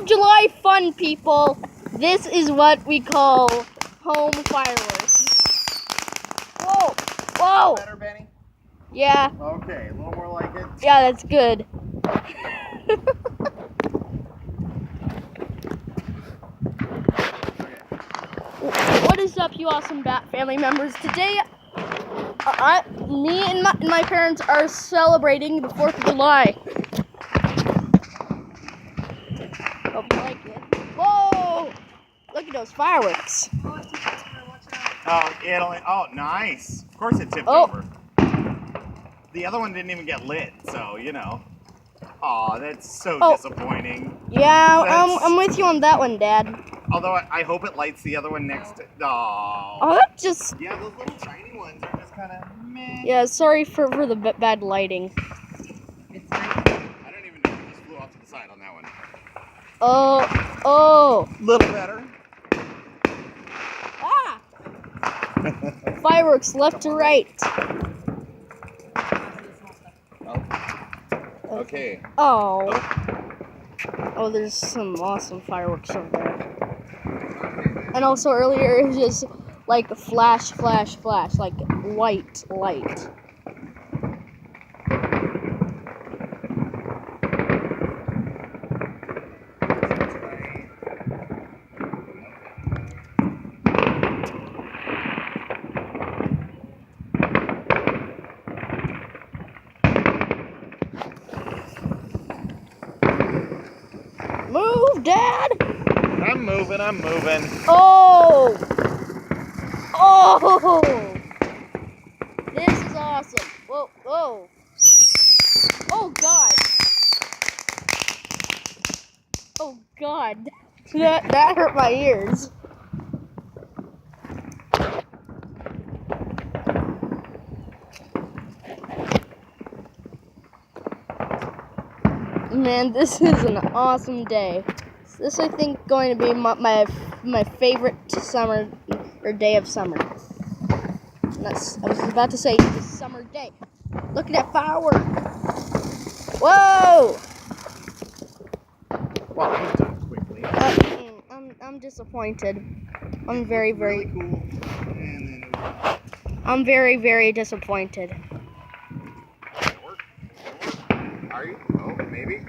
of July fun, people. This is what we call home fireworks. Whoa! Whoa! Better, Benny? Yeah. Okay, a little more like it. Yeah, that's good. What is up, you awesome Bat family members? Today, me and my parents are celebrating the 4th of July. Hope you like it. Whoa! Look at those fireworks. Oh, nice. Of course it tipped Oh. over. The other one didn't even get lit, so, you know. Aw, that's so disappointing. Yeah, I'm with you on that one, Dad. Although I hope it lights the other one next to... Aw. Oh, that just... Yeah, those little tiny ones are just kind of meh. Yeah, sorry for the bad lighting. I don't even know. It just flew off to the side on that one. Oh. Little better. Ah! Fireworks left to right. Okay. Oh. Oh, there's some awesome fireworks over there. And also earlier it was just like flash, flash, flash, like white light. Move, Dad! I'm moving. Oh! Oh! This is awesome. Whoa, whoa. Oh, God. Oh, God. That hurt my ears. Man, this is an awesome day. This, I think, going to be my favorite summer or day of summer. I was about to say this summer day. Look at that firework! Whoa! Wow, that was done quickly. I'm disappointed. I'm very Really cool. And then I'm very disappointed. it worked. Are you? Oh, maybe.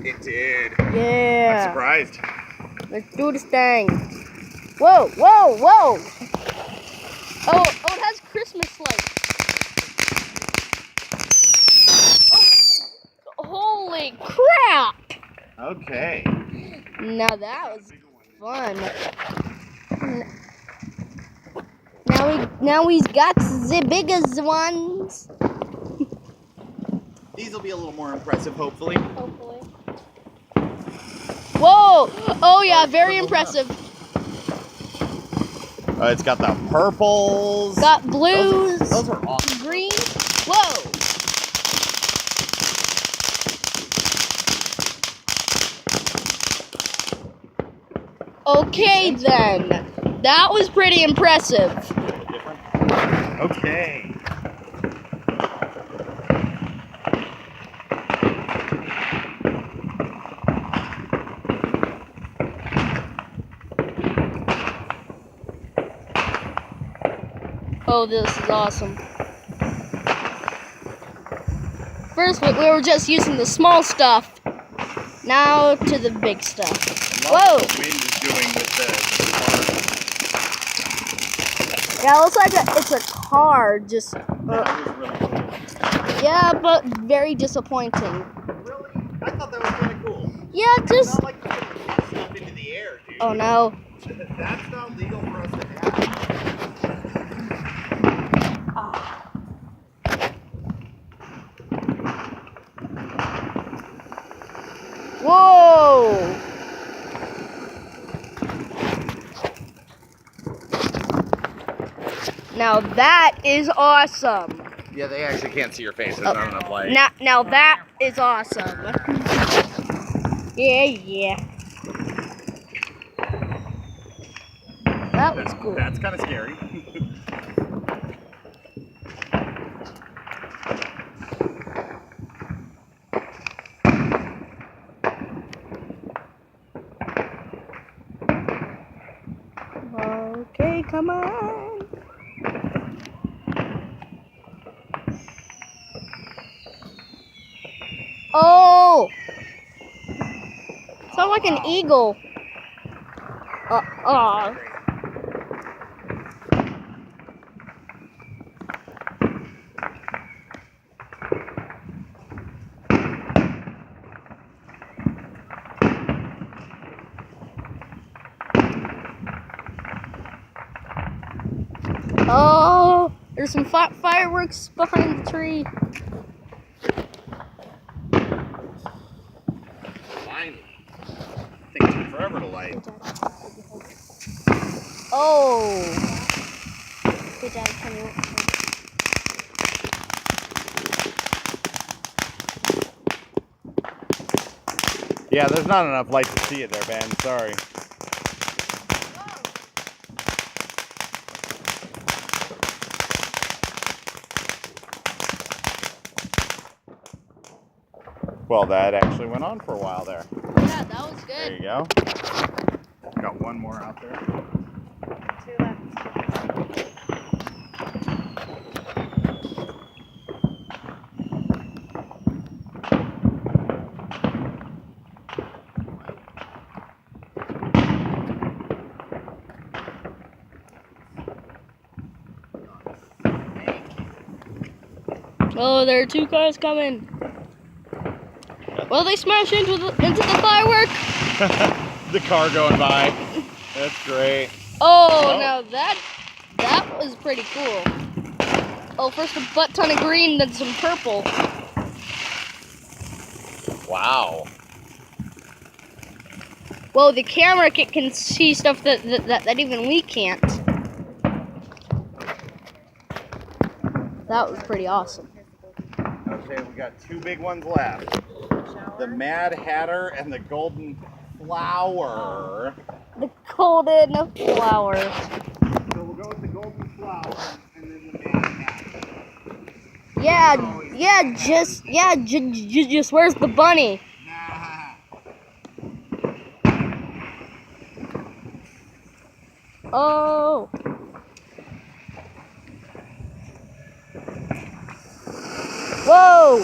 It did. Yeah. I'm surprised. Let's do this thing. Whoa, whoa, whoa! Oh, it has Christmas lights. Oh, holy crap! Okay. Now that was fun. Now he's got the biggest ones. These will be a little more impressive, hopefully. Hopefully. Whoa! Oh yeah, very impressive. It's got the purples. Got blues. Those are awesome. Green. Whoa! Okay then. That was pretty impressive. Okay. Oh, this is awesome. First, we were just using the small stuff. Now to the big stuff. Whoa! What the wind is doing with the Yeah, it looks like it's a car. Just. That was really cool. Yeah, but very disappointing. Really? I thought that was kind of cool. Yeah, It's just. not like putting stuff into the air, dude. Oh no. That's not legal for us to have. Whoa! Now that is awesome. Yeah, they actually can't see your face. There's not enough light. Now that is awesome. Yeah. That was cool. That's kind of scary. come on. Oh! Sounds like an eagle. Oh, there's some fireworks behind the tree. Finally. It takes me forever to light. Oh. Hey, Dad, can you? Yeah, there's not enough light to see it there, Ben. Sorry. Well, that actually went on for a while there. Yeah, that was good. There you go. Got one more out there. 2 left. Oh, there are 2 cars coming. Well, they smashed into the firework. The car going by. That's great. Oh, now that was pretty cool. Oh, first a butt ton of green, then some purple. Wow. Whoa, the camera can see stuff that even we can't. That was pretty awesome. Okay, we got 2 big ones left. The Mad Hatter and the Golden Flower. The golden flower. So we'll go with the Golden Flower and then the Mad Hatter. Just where's the bunny? Nah. Oh. Whoa.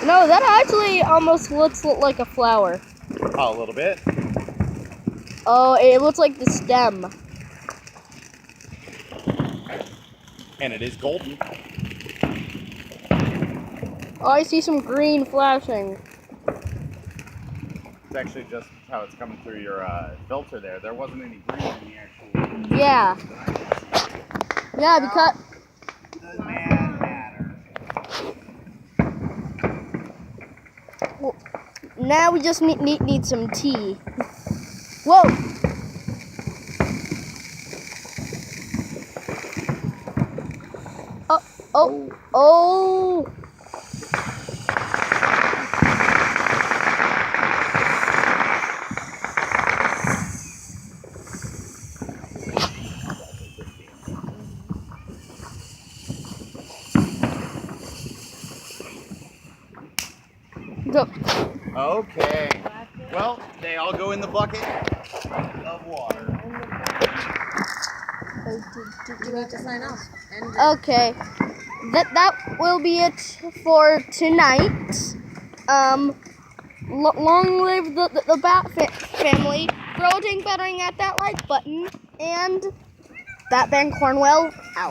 No, that actually almost looks like a flower. Oh, a little bit. Oh, it looks like the stem. And it is golden. Oh, I see some green flashing. It's actually just how it's coming through your filter there. There wasn't any green in the actual. Yeah. Yeah, because The Mad Hatter. well, now we just need some tea. Whoa. Oh. Okay. Well, they all go in the bucket of water. You have to sign off. And Okay. That will be it for tonight. Long live the Bat family. Voting, battering at that like button, and Batman Cornwell out.